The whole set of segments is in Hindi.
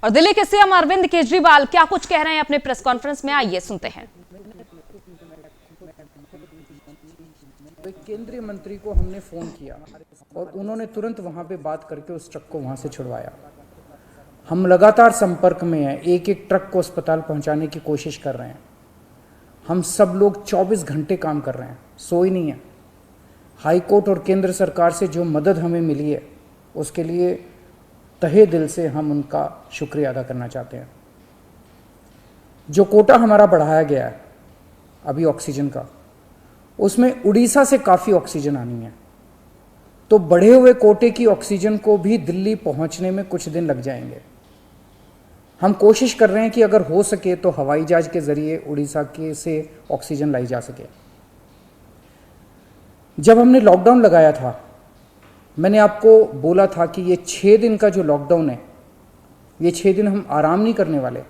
और दिल्ली के सीएम अरविंद केजरीवाल क्या कुछ कह रहे हैं अपने प्रेस कॉन्फ्रेंस में, आइए सुनते हैं। केंद्रीय मंत्री को हमने फोन किया और उन्होंने तुरंत वहां पे बात करके उस ट्रक को वहां से छुड़वाया। हम लगातार संपर्क में हैं, एक एक ट्रक को अस्पताल पहुंचाने की कोशिश कर रहे हैं। हम सब लोग 24 घंटे काम कर रहे हैं, सोई नहीं है। हाई कोर्ट और केंद्र सरकार से जो मदद हमें मिली है उसके लिए तहे दिल से हम उनका शुक्रिया अदा करना चाहते हैं। जो कोटा हमारा बढ़ाया गया है अभी ऑक्सीजन का, उसमें उड़ीसा से काफ़ी ऑक्सीजन आनी है, तो बढ़े हुए कोटे की ऑक्सीजन को भी दिल्ली पहुंचने में कुछ दिन लग जाएंगे। हम कोशिश कर रहे हैं कि अगर हो सके तो हवाई जहाज के जरिए उड़ीसा के से ऑक्सीजन लाई जा सके। जब हमने लॉकडाउन लगाया था, मैंने आपको बोला था कि ये 6 दिन का जो लॉकडाउन है, ये 6 दिन हम आराम नहीं करने वाले,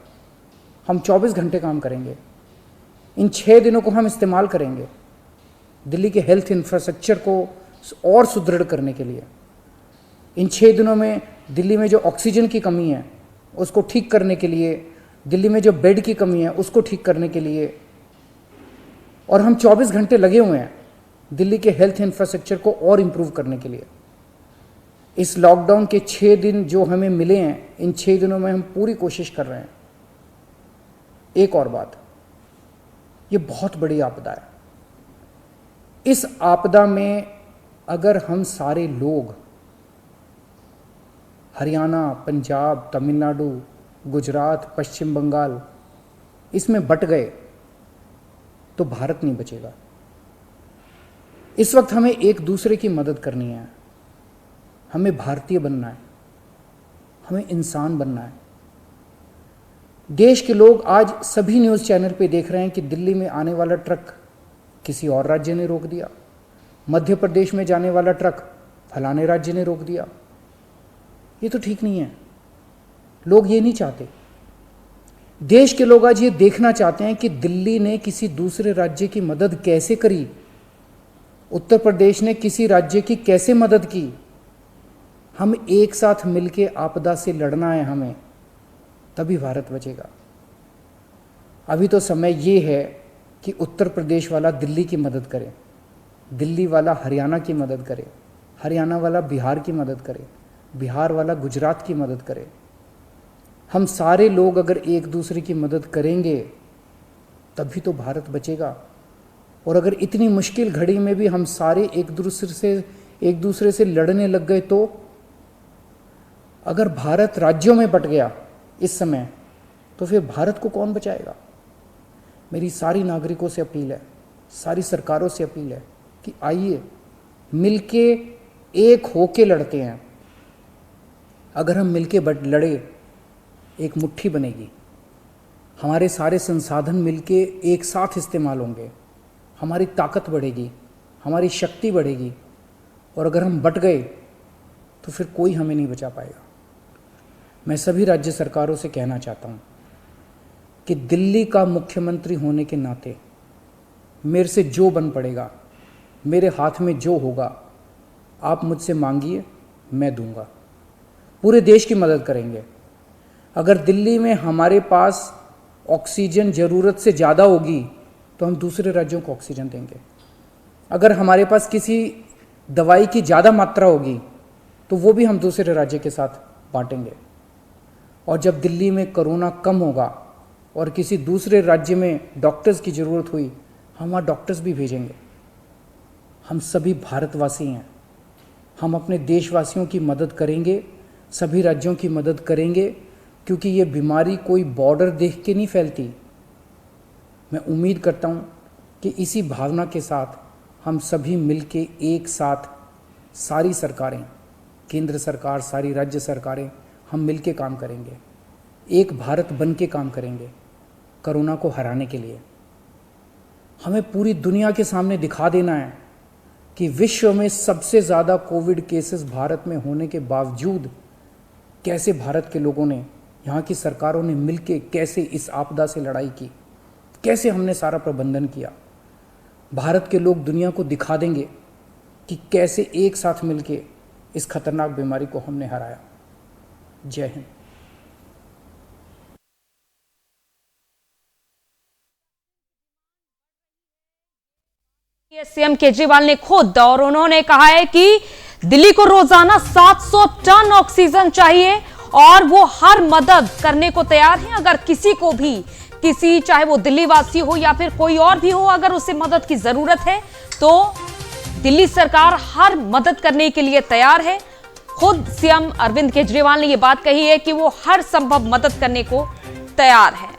हम 24 घंटे काम करेंगे। इन 6 दिनों को हम इस्तेमाल करेंगे दिल्ली के हेल्थ इंफ्रास्ट्रक्चर को और सुदृढ़ करने के लिए। इन 6 दिनों में दिल्ली में जो ऑक्सीजन की कमी है उसको ठीक करने के लिए, दिल्ली में जो बेड की कमी है उसको ठीक करने के लिए, और हम 24 घंटे लगे हुए हैं दिल्ली के हेल्थ इंफ्रास्ट्रक्चर को और इम्प्रूव करने के लिए। इस लॉकडाउन के 6 दिन जो हमें मिले हैं, इन 6 दिनों में हम पूरी कोशिश कर रहे हैं। एक और बात, ये बहुत बड़ी आपदा है। इस आपदा में अगर हम सारे लोग हरियाणा, पंजाब, तमिलनाडु, गुजरात, पश्चिम बंगाल इसमें बट गए तो भारत नहीं बचेगा। इस वक्त हमें एक दूसरे की मदद करनी है, हमें भारतीय बनना है, हमें इंसान बनना है। देश के लोग आज सभी न्यूज़ चैनल पे देख रहे हैं कि दिल्ली में आने वाला ट्रक किसी और राज्य ने रोक दिया, मध्य प्रदेश में जाने वाला ट्रक फलाने राज्य ने रोक दिया। ये तो ठीक नहीं है। लोग ये नहीं चाहते। देश के लोग आज ये देखना चाहते हैं कि दिल्ली ने किसी दूसरे राज्य की मदद कैसे करी, उत्तर प्रदेश ने किसी राज्य की कैसे मदद की। हम एक साथ मिलकर आपदा से लड़ना है हमें, तभी भारत बचेगा। अभी तो समय ये है कि उत्तर प्रदेश वाला दिल्ली की मदद करे, दिल्ली वाला हरियाणा की मदद करे, हरियाणा वाला बिहार की मदद करे, बिहार वाला गुजरात की मदद करे। हम सारे लोग अगर एक दूसरे की मदद करेंगे तभी तो भारत बचेगा। और अगर इतनी मुश्किल घड़ी में भी हम सारे एक दूसरे से लड़ने लग गए, तो अगर भारत राज्यों में बट गया इस समय, तो फिर भारत को कौन बचाएगा। मेरी सारी नागरिकों से अपील है, सारी सरकारों से अपील है कि आइए मिलके एक होके लड़ते हैं। अगर हम मिलके लड़े, एक मुट्ठी बनेगी, हमारे सारे संसाधन मिलके एक साथ इस्तेमाल होंगे, हमारी ताकत बढ़ेगी, हमारी शक्ति बढ़ेगी। और अगर हम बट गए तो फिर कोई हमें नहीं बचा पाएगा। मैं सभी राज्य सरकारों से कहना चाहता हूँ कि दिल्ली का मुख्यमंत्री होने के नाते मेरे से जो बन पड़ेगा, मेरे हाथ में जो होगा, आप मुझसे मांगिए, मैं दूंगा। पूरे देश की मदद करेंगे। अगर दिल्ली में हमारे पास ऑक्सीजन ज़रूरत से ज़्यादा होगी तो हम दूसरे राज्यों को ऑक्सीजन देंगे। अगर हमारे पास किसी दवाई की ज़्यादा मात्रा होगी तो वो भी हम दूसरे राज्य के साथ बांटेंगे। और जब दिल्ली में कोरोना कम होगा और किसी दूसरे राज्य में डॉक्टर्स की ज़रूरत हुई, हम वहाँ डॉक्टर्स भी भेजेंगे। हम सभी भारतवासी हैं, हम अपने देशवासियों की मदद करेंगे, सभी राज्यों की मदद करेंगे, क्योंकि ये बीमारी कोई बॉर्डर देख के नहीं फैलती। मैं उम्मीद करता हूँ कि इसी भावना के साथ हम सभी मिलके एक साथ, सारी सरकारें, केंद्र सरकार, सारी राज्य सरकारें, हम मिलके काम करेंगे, एक भारत बन के काम करेंगे कोरोना को हराने के लिए। हमें पूरी दुनिया के सामने दिखा देना है कि विश्व में सबसे ज़्यादा कोविड केसेस भारत में होने के बावजूद कैसे भारत के लोगों ने, यहाँ की सरकारों ने मिलके कैसे इस आपदा से लड़ाई की, कैसे हमने सारा प्रबंधन किया। भारत के लोग दुनिया को दिखा देंगे कि कैसे एक साथ मिलके इस खतरनाक बीमारी को हमने हराया। जय हिंद। सीएम केजरीवाल ने खुद, और उन्होंने कहा है कि दिल्ली को रोजाना 700 टन ऑक्सीजन चाहिए और वो हर मदद करने को तैयार है। अगर किसी को भी, चाहे वो दिल्ली वासी हो या फिर कोई और भी हो, अगर उसे मदद की जरूरत है तो दिल्ली सरकार हर मदद करने के लिए तैयार है। खुद सीएम अरविंद केजरीवाल ने यह बात कही है कि वो हर संभव मदद करने को तैयार है।